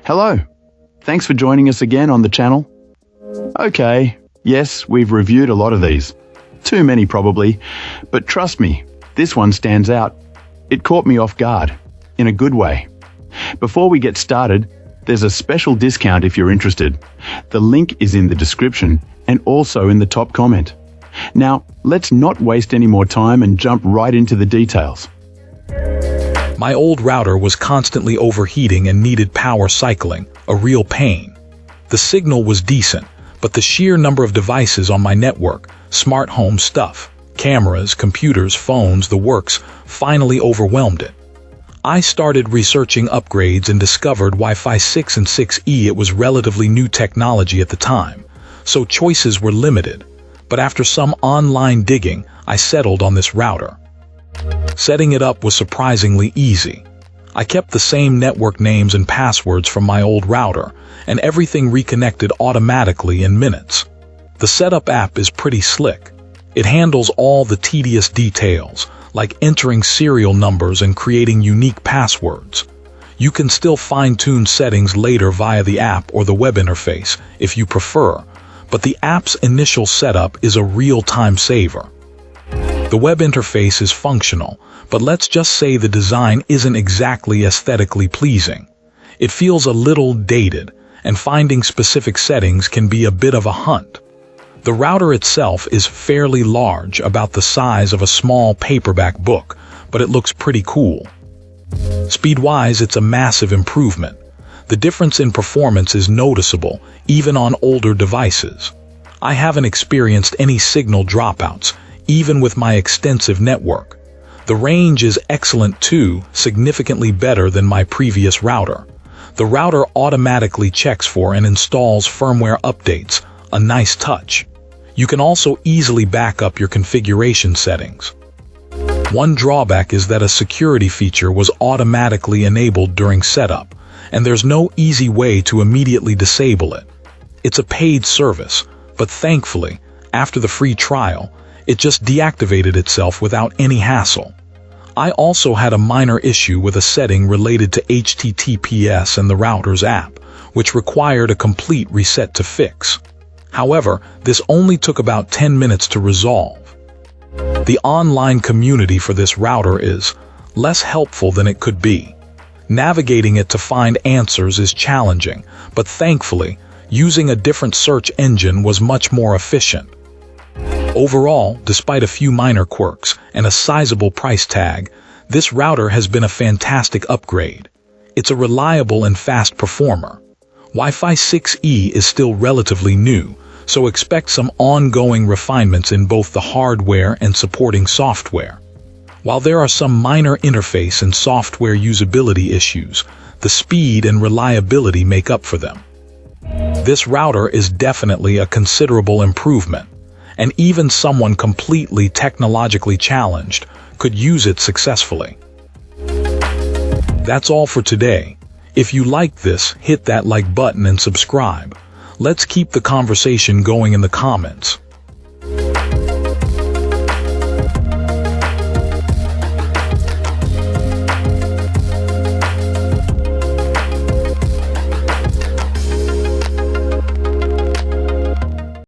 Hello. Thanks for joining us again on the channel. Okay, yes, we've reviewed a lot of these. Too many probably, but trust me, this one stands out. It caught me off guard, in a good way. Before we get started, there's a special discount if you're interested. The link is in the description and also in the top comment. Now, let's not waste any more time and jump right into the details. My old router was constantly overheating and needed power cycling, a real pain. The signal was decent, but the sheer number of devices on my network, smart home stuff, cameras, computers, phones, the works, finally overwhelmed it. I started researching upgrades and discovered Wi-Fi 6 and 6E. It was relatively new technology at the time, so choices were limited. But after some online digging, I settled on this router. Setting it up was surprisingly easy. I kept the same network names and passwords from my old router, and everything reconnected automatically in minutes. The setup app is pretty slick. It handles all the tedious details, like entering serial numbers and creating unique passwords. You can still fine-tune settings later via the app or the web interface if you prefer, but the app's initial setup is a real time saver. The web interface is functional, but let's just say the design isn't exactly aesthetically pleasing. It feels a little dated, and finding specific settings can be a bit of a hunt. The router itself is fairly large, about the size of a small paperback book, but it looks pretty cool. Speed-wise, it's a massive improvement. The difference in performance is noticeable, even on older devices. I haven't experienced any signal dropouts, even with my extensive network. The range is excellent too, significantly better than my previous router. The router automatically checks for and installs firmware updates, a nice touch. You can also easily back up your configuration settings. One drawback is that a security feature was automatically enabled during setup, and there's no easy way to immediately disable it. It's a paid service, but thankfully, after the free trial, it just deactivated itself without any hassle. I also had a minor issue with a setting related to HTTPS and the router's app, which required a complete reset to fix. However, this only took about 10 minutes to resolve. The online community for this router is less helpful than it could be. Navigating it to find answers is challenging, but thankfully, using a different search engine was much more efficient. Overall, despite a few minor quirks and a sizable price tag, this router has been a fantastic upgrade. It's a reliable and fast performer. Wi-Fi 6E is still relatively new, so expect some ongoing refinements in both the hardware and supporting software. While there are some minor interface and software usability issues, the speed and reliability make up for them. This router is definitely a considerable improvement, and even someone completely technologically challenged could use it successfully. That's all for today. If you like this, hit that like button and subscribe. Let's keep the conversation going in the comments.